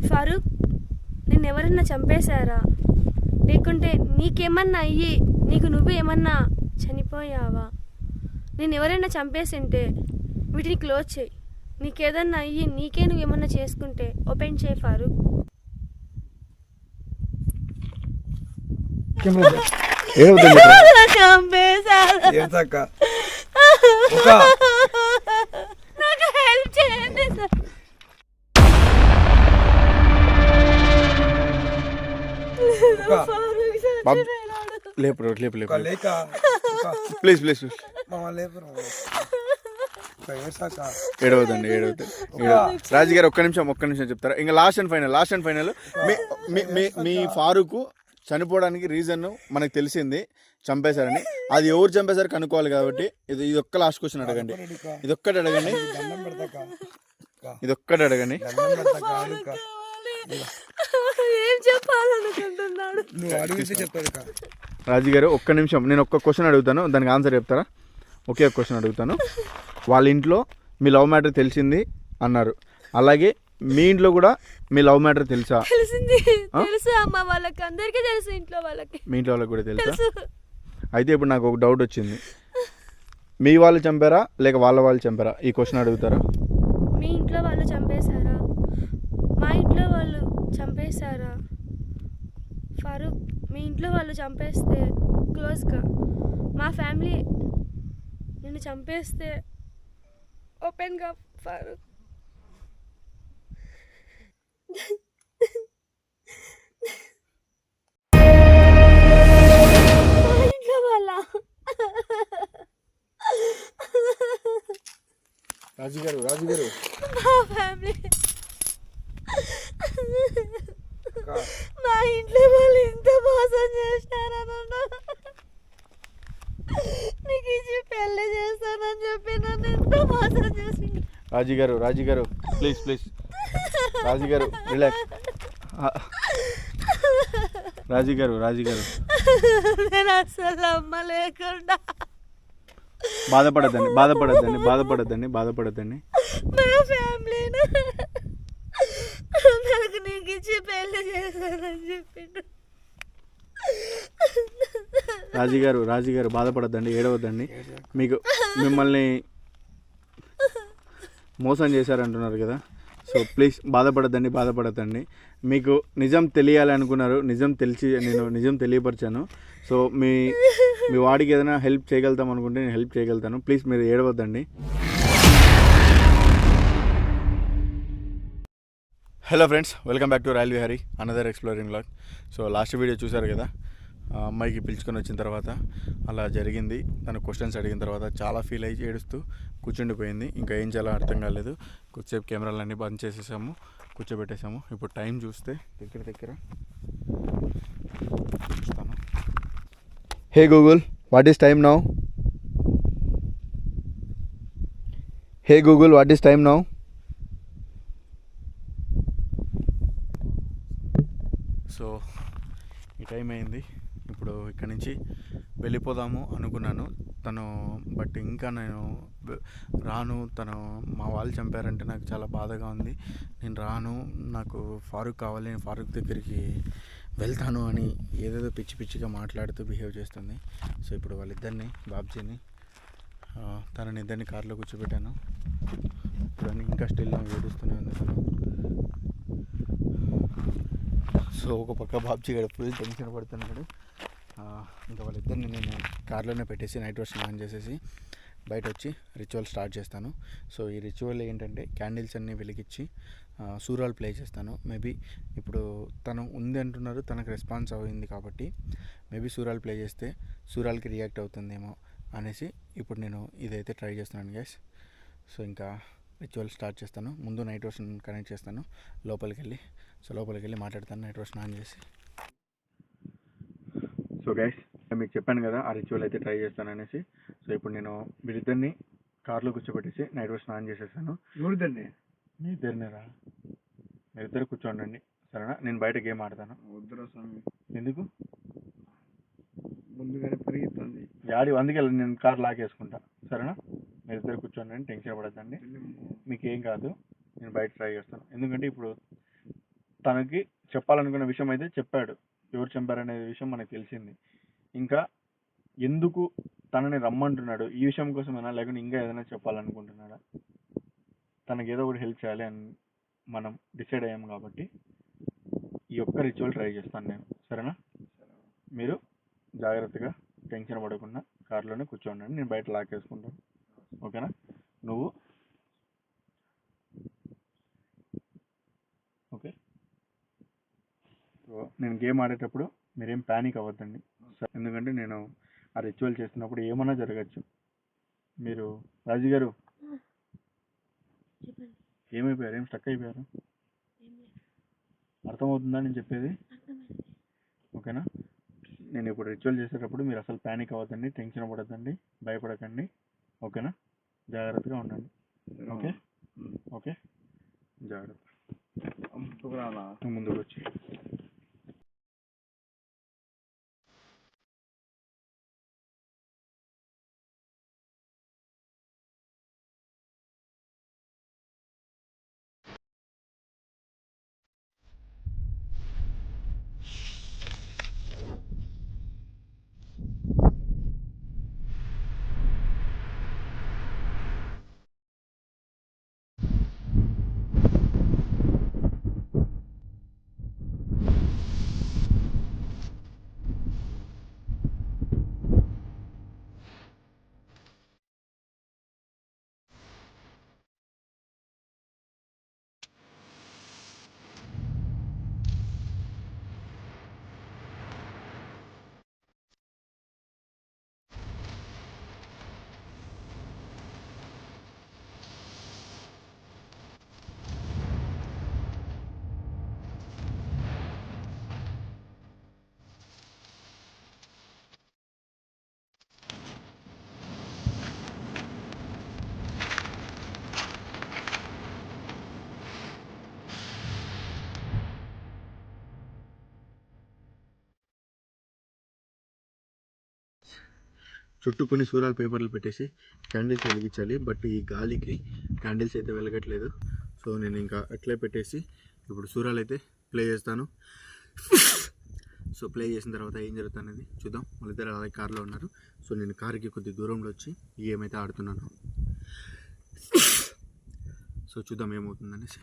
ఫారూక్, నేను ఎవరన్నా చంపేశారా? లేకుంటే నీకేమన్నా అయ్యి నీకు నువ్వు ఏమన్నా చనిపోయావా? నేను ఎవరైనా చంపేసింటే వీటిని క్లోజ్ చేయి. నీకేదన్నా అయ్యి నీకే నువ్వేమన్నా చేసుకుంటే ఓపెన్ చేయి ఫారూక్. నాకు హెల్ప్ చేయండి సార్. లేపు ప్లీజ్ ఏడవద్దండి. రాజుగారు ఒక్క నిమిషం చెప్తారా? ఇంకా లాస్ట్ అండ్ ఫైనల్ మీ ఫారూక్ చనిపోవడానికి రీజన్ మనకు తెలిసింది, చంపేశారని. అది ఎవరు చంపేశారు కనుక్కోవాలి కాబట్టి ఇది ఒక్క లాస్ట్ క్వశ్చన్ అడగండి. ఇదొక్కటి అడగండి. ఏం చెప్పాలనుకుంటున్నాడు? రాజుగారు ఒక్క నిమిషం, నేను ఒక్క క్వశ్చన్ అడుగుతాను, దానికి ఆన్సర్ చెప్తారా? ఒకే ఒక క్వశ్చన్ అడుగుతాను. వాళ్ళ ఇంట్లో మీ లవ్ మ్యాటర్ తెలిసింది అన్నారు, అలాగే మీ ఇంట్లో కూడా మీ లవ్ మ్యాటర్ తెలుసా? తెలుసు అమ్మ, వాళ్ళకి అందరికీ తెలుసు, ఇంట్లో వాళ్ళకి. మీ ఇంట్లో వాళ్ళకి కూడా తెలుసా? అయితే ఇప్పుడు నాకు ఒక డౌట్ వచ్చింది, మీ వాళ్ళు చంపారా లేక వాళ్ళు చంపారా? ఈ క్వశ్చన్ అడుగుతారా? మీ ఇంట్లో వాళ్ళు చంపేశారా? మా ఇంట్లో వాళ్ళు చంపేశారా? ఫారూక్, మీ ఇంట్లో వాళ్ళు చంపేస్తే క్లోజ్గా, మా ఫ్యామిలీ నిన్ను చంపేస్తే ఓపెన్గా ఫారూక్. రాజుగారు మా ఫ్యామిలీ, మా ఇంట్లో వాళ్ళు ఇంత మోసం చేశారన్న, నీకు ఇచ్చి పెళ్లి చేస్తానని చెప్పి నన్ను ఎంత మోసం చేసి. రాజుగారు ప్లీజ్ రాజుగారు రిలాక్స్. రాజుగారు నేను అసలు అమ్మ లేకుండా. బాధపడద్దండి. మా ఫ్యామిలీని నాకు నీకు ఇచ్చి పెళ్లి చేశానని చెప్పిండు. రాజుగారు బాధపడద్దండి, ఏడవద్దండి. మిమ్మల్ని మోసం చేశారంటున్నారు కదా, సో ప్లీజ్ బాధపడద్దండి. మీకు నిజం తెలియాలి అనుకున్నారు, నేను నిజం తెలియపరిచాను. సో మీ వాడికి ఏదైనా హెల్ప్ చేయగలుగుతాం అనుకుంటే నేను హెల్ప్ చేయగలుగుతాను. ప్లీజ్ మీరు ఏడవద్దండి. Hello friends, welcome back to Royal Vihari, another exploring vlog. So last video చూసారు కదా, అమ్మాయికి పిలుచుకొని వచ్చిన తర్వాత అలా జరిగింది. తన క్వశ్చన్స్ అడిగిన తర్వాత చాలా ఫీల్ అయ్యి ఏడుస్తూ కూర్చుండిపోయింది. ఇంకా ఏం చేయాలో అర్థం కాలేదు. కొద్దిసేపు కెమెరాలన్నీ బంద్ చేసేసాము, కూర్చోబెట్టేసాము. ఇప్పుడు టైం చూస్తే దగ్గర చూస్తాను. హే Google, what is time now? So ఈ టైం అయింది. ఇప్పుడు ఇక్కడి నుంచి వెళ్ళిపోదాము అనుకున్నాను బట్ ఇంకా నేను రాను. మా వాళ్ళు చంపారంటే నాకు చాలా బాధగా ఉంది. నేను రాను, నాకు ఫారూక్ కావాలి, నేను ఫారూక్ దగ్గరికి వెళ్తాను అని ఏదేదో పిచ్చిగా మాట్లాడుతూ బిహేవ్ చేస్తుంది. సో ఇప్పుడు వాళ్ళిద్దరిని, బాబ్జీని, తనని ఇద్దరిని కార్లో కూర్చోబెట్టాను. ఇప్పుడు ఇంకా స్టిల్ ఏడుస్తూనే ఉంది తను. సో ఒక పక్క బాబ్జీ గడ ఫుల్ టెన్షన్ పడుతున్నాడు. ఇంకా వాళ్ళిద్దరిని నేను కార్లోనే పెట్టేసి నైట్ వాష్ ఆన్ చేసేసి బయట వచ్చి రిచువల్ స్టార్ట్ చేస్తాను. సో ఈ రిచువల్ ఏంటంటే క్యాండిల్స్ అన్నీ వెలిగించి సూరాలు ప్లే చేస్తాను. మేబీ ఇప్పుడు తను ఉంది అంటున్నారు, తనకు రెస్పాన్స్ అయింది కాబట్టి మేబీ సూరాలు ప్లే చేస్తే సూరాలకి రియాక్ట్ అవుతుందేమో అనేసి ఇప్పుడు నేను ఇదైతే ట్రై చేస్తున్నాను గైస్. సో ఇంకా రిచువల్ స్టార్ట్ చేస్తాను. ముందు నైట్ వాష్ కనెక్ట్ చేస్తాను లోపలికి వెళ్ళి మాట్లాడతాను నైట్ వాష్ ఆన్ చేసి. సో గైస్, మీకు చెప్పాను కదా ఆ రిచువల్ అయితే ట్రై చేస్తాను అనేసి. సో ఇప్పుడు నేను వీరిద్దరిని కార్లో కూర్చోబెట్టేసి నైట్ వాష్ ఆన్ చేసేస్తాను. మీ ఇద్దరినేరా, మీరిద్దరు కూర్చోండి సరేనా? నేను బయట గేమ్ ఆడతాను. వద్దురా స్వామి. ఎందుకు? ముందుగానే పరిగెత్తుంది యాడి, అందుకే నేను కార్ లాక్ వేసుకుంటా సరేనా? మీరిద్దరు కూర్చోండి, టెన్షన్ పడద్దండి, మీకు ఏం కాదు. నేను బయట ట్రై చేస్తాను. ఎందుకంటే ఇప్పుడు తనకి చెప్పాలనుకున్న విషయం అయితే చెప్పాడు. ఎవరు చంపారనే విషయం మనకు తెలిసింది. ఇంకా ఎందుకు తనని రమ్మంటున్నాడు ఈ విషయం కోసమైనా, లేకుంటే ఇంకా ఏదైనా చెప్పాలనుకుంటున్నాడా, తనకి ఏదో ఒకటి హెల్ప్ చేయాలి అని మనం డిసైడ్ అయ్యాము. కాబట్టి ఈ ఒక్క రిచువల్ ట్రై చేస్తాను నేను, సరేనా? మీరు జాగ్రత్తగా టెన్షన్ పడకుండా కార్లోనే కూర్చోండి, నేను బయట లాక్ వేసుకుంటాను, ఓకేనా? నువ్వు ఓకే. సో నేను గేమ్ ఆడేటప్పుడు మీరేం ప్యానిక్ అవ్వద్దండి, ఎందుకంటే నేను ఆ రిచువల్ చేస్తున్నప్పుడు ఏమన్నా జరగచ్చు. మీరు రాజు గారు ఏమైపోయారు? ఏం స్టక్ అయిపోయారు? అర్థమవుతుందా నేను చెప్పేది? ఓకేనా? నేను ఇప్పుడు రిచువల్ చేసేటప్పుడు మీరు అసలు ప్యానిక్ అవ్వద్దండి, టెన్షన్ పడద్దండి, భయపడకండి, ఓకేనా? జాగ్రత్తగా ఉండండి, ఓకే? ఓకే, జాగ్రత్త. ముందుకు వచ్చి చుట్టూ కొన్ని సూరాల పేపర్లు పెట్టేసి క్యాండిల్స్ వెలిగించాలి. బట్ ఈ గాలికి క్యాండిల్స్ అయితే వెలగట్లేదు. సో నేను ఇంకా అట్లే పెట్టేసి ఇప్పుడు సూరాలు అయితే ప్లే చేస్తాను. సో ప్లే చేసిన తర్వాత ఏం జరుగుతుంది అనేది చూద్దాం. వాళ్ళిద్దరు అలాగే కార్లో ఉన్నారు. సో నేను కార్కి కొద్ది దూరంలో వచ్చి ఈ గేమ్ అయితే ఆడుతున్నాను. సో చూద్దాం ఏమవుతుందనేసి.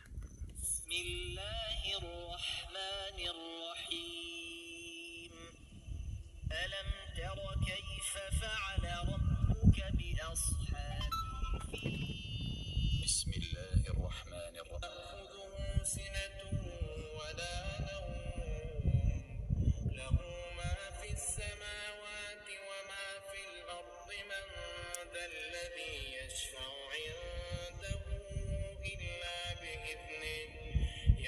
بسم الله الرحمن الرحيم تأخذه سنة ولا نوم له ما في السماوات وما في الأرض من ذا الذي يشفع عنده إلا بإذنه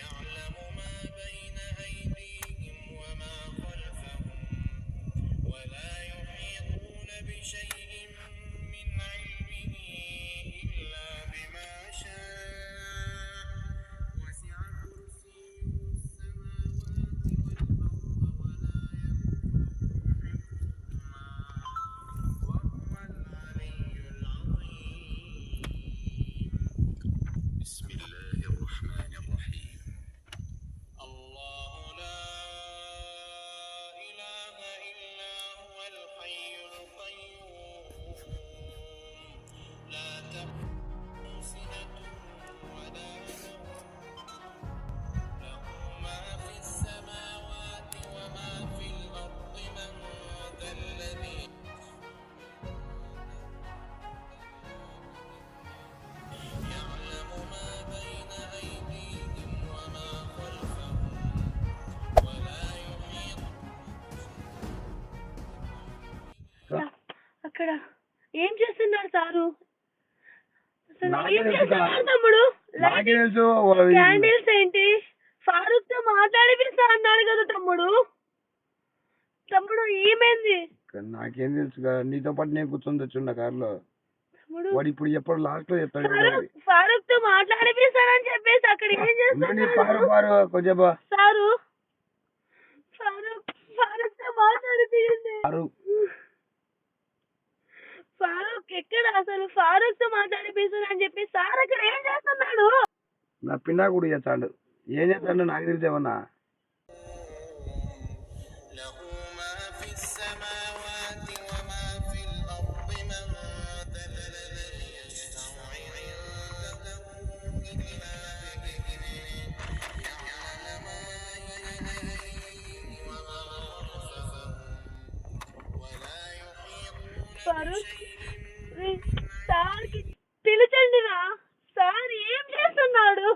يعلم ما بين أيديهم وما خلفهم ولا يحيطون بشيء من علمه إلا بما شاء وسع كرسيه السماوات والأرض ولا يؤوده حفظهما وهو العلي العظيم. بسم الله الرحمن الرحيم الله لا إله إلا هو الحي القيوم لا تأخذه سنة ولا نوم له ما في السماوات وما في الأرض من ذا الذي يعلم ما بين أيديهم وما خلفهم ولا يحيط. అక్కడ ఏం చేస్తున్నాడు సారు? అసలు నాకే ఏం తెలుసు చేస్తున్నాడు తమ్ముడు? నాకే తెలుసు క్యాండిల్స్ ఏంటి? ఫారూక్ తో మాట్లాడిపిస్తా అన్నాడు కదా తమ్ముడు. తమ్ముడు ఏమైంది నాకేం తెలుసు కదా, నీతో పాటు నేను కూర్చొని తెచ్చుండ కార్లో. తమ్ముడు? వాడు ఇప్పుడు ఎప్పుడు లాస్ట్ లో చెప్తాడు కదా అది. ఫారూక్ తో మాట్లాడిపిస్తానని చెప్పేసి అక్కడ ఏం ఉండండి, చేస్తున్నాడు పారు కొంచెం సారు? ఫారూక్ తో మాట్లాడిపియండి. ఫారూక్ ఎక్కడ? అసలు ఫారూక్ తో మాట్లాడిపిస్తానని చెప్పి సార్ అక్కడ ఏం చేస్తున్నాడు? నా పిన్నా కూడా చేస్తాడు. ఏం చేస్తాడు నాకు తెలిసేమన్నా సార్కి పిలిచండి రా. సార్ ఏం చేస్తున్నాడు?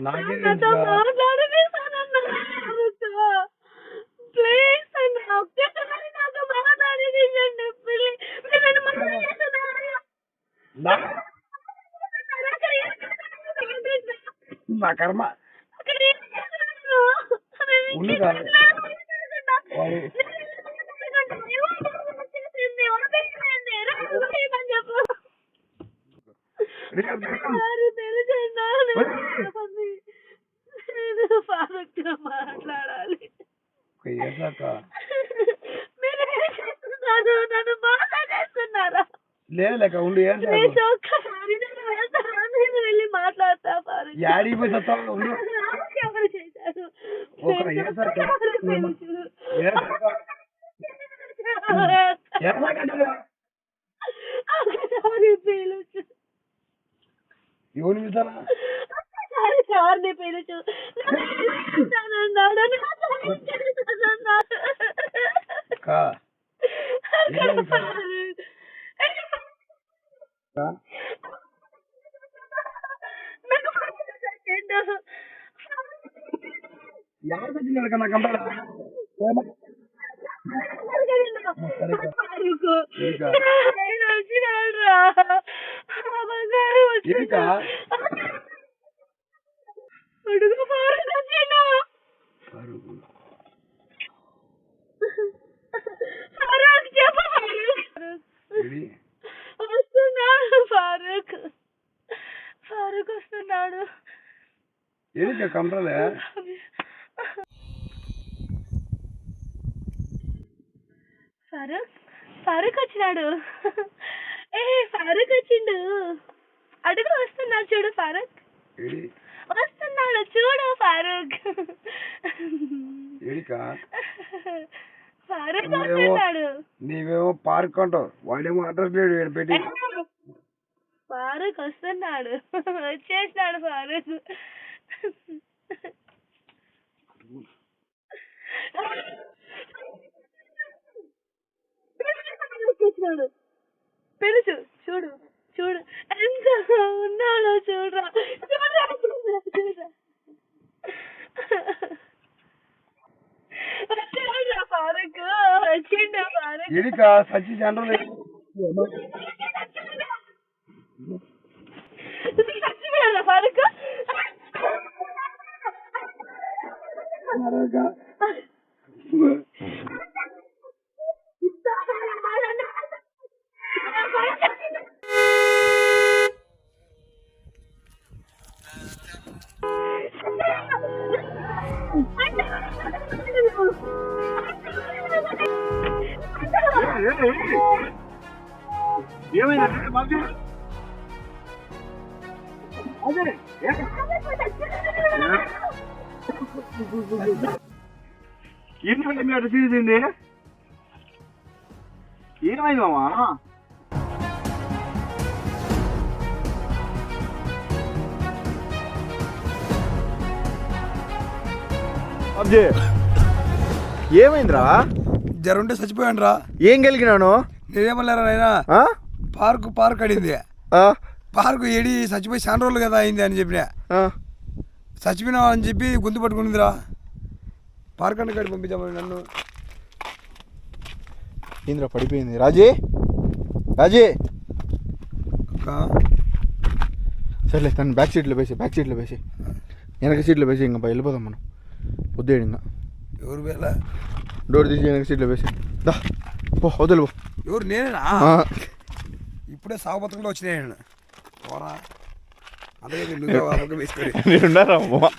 నాకేం నాతో తెలుసురా? మాట్లాడనిస్తానన్నాడు. ప్లీజ్ అన్న, ఒక్కసారి నాతో మాట్లాడనివ్వండి. ప్లీజ్. మీరు నన్ను మాట్లాడేస్తున్నారు. అక్కడ ఏం చేస్తున్నారు? నా కర్మ అక్కడ ఏం చేస్తున్నారు? ఉండు కాదు. వాడు మాట్లాడాలి. లేదు నన్ను మాట్లాడేస్తున్నారా? లేక ఉండు ఏం ప్లీజ్ ఒక్కసారి నేను వెళ్తాను. నేను వెళ్ళి మాట్లాడతా. యాడికి పోయి చస్తావు? ఉండు ఎవరు చేశారు? ఒక ఏసాక పిలుచు. ఎవరు పిలుస్తారా? సార్ని పిలుచు. ఎవరు తెచ్చినారు కన్నా కంటారా? వస్తున్నాడు ఫారూక్. ఫారూక్ వస్తున్నాడు. ఏంటి కంటలే? ఫారూక్ వచ్చినాడు. ఫారూక్ వచ్చిండు. అడుగు వస్తున్నాడు చూడు. ఫారూక్ వస్తున్నాడు చూడు. ఫారూక్ ఫారూక్ వస్తున్నాడు. నీవేమో పార్క్ అంటావు, వాడేమో అడ్రస్ లేడు పెట్టి. ఫారూక్ వస్తున్నాడు. వచ్చేసినాడు ఫారూక్. పిలుచు. చూడు చూడు ఎంత ఉన్నాడో చూడరా. చూడరా ఫారూక్ వచ్చిండు. ఫారూక్ సచి జనరల్ చచ్చిపోయాడా ఫారూక్? ఏమైందంటే బాబు అదే ఏంటంటే మీ అటు తీసింది ఏమైంది మామా? ఏమైందిరా? జరుంటే చచ్చిపోయాను రా. ఏం గెలిగినాను? నేనేమన్నారా నాయనా? పార్క్ అడింది. పార్క్ ఏడి చచ్చిపోయి చాలా రోజులు కదా అయింది అని చెప్పిన. చచ్చిపోయినావు అని చెప్పి గొంతు పట్టుకునిందిరా. పార్క్ అన్న కాడికి పంపించామని నన్ను. ఏంద్రా పడిపోయింది? రాజీ సర్లే, తను బ్యాక్ సీట్లో వేసి వెనక సీట్లో వేసి ఇంకా వెళ్ళిపోదాం మనం. వద్దేడు ఇంకా. ఎవరు వేళ డోర్ తీసి వెనక సీట్లో వేసి దా పో, వదిలి పో. ఎవరు? నేనేనా? ఇప్పుడే సాగుపత్రంలో వచ్చినాయి. పోరా అలాగే నువ్వు వేసుకొని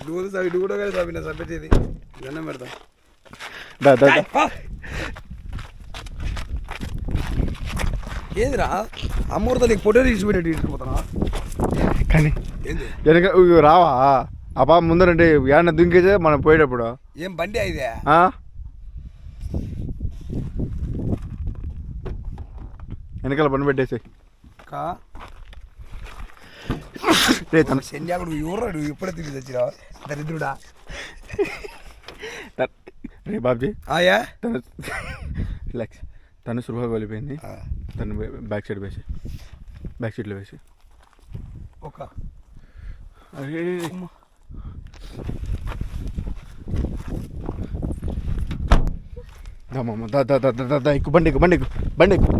నువ్వు కూడా కదా సాబిన సభ్యతది దండం పెడతా. ఏదిరా అమ్మూర్తో నీకు ఫోటో తీసిపోయినట్టు తీసుకుపోతానా? కానీ ఏంది వెనక రావా? ఆ పాప ముందరంటే ఏమన్నా దుంకేసే మనం పోయేటప్పుడు. ఏం బండి అయితే వెనకాల పని పెట్టేసి కా తను శన్యాకుడు ఎవరు ఎప్పుడే తిరిగి తెచ్చిరా దరిద్రుడా. రే బాబ్జీ ఆయా తను రిలాక్స్. తను సులభ వెళ్ళిపోయింది. తను బ్యాక్ సైడ్ వేసి బ్యాక్ సీట్లో వేసి ఒక అరే దమ్మమ్మ దా దా దా దా దా ఎక్కు బండి ఎక్కు బండి ఎక్కు బండి ఎక్కు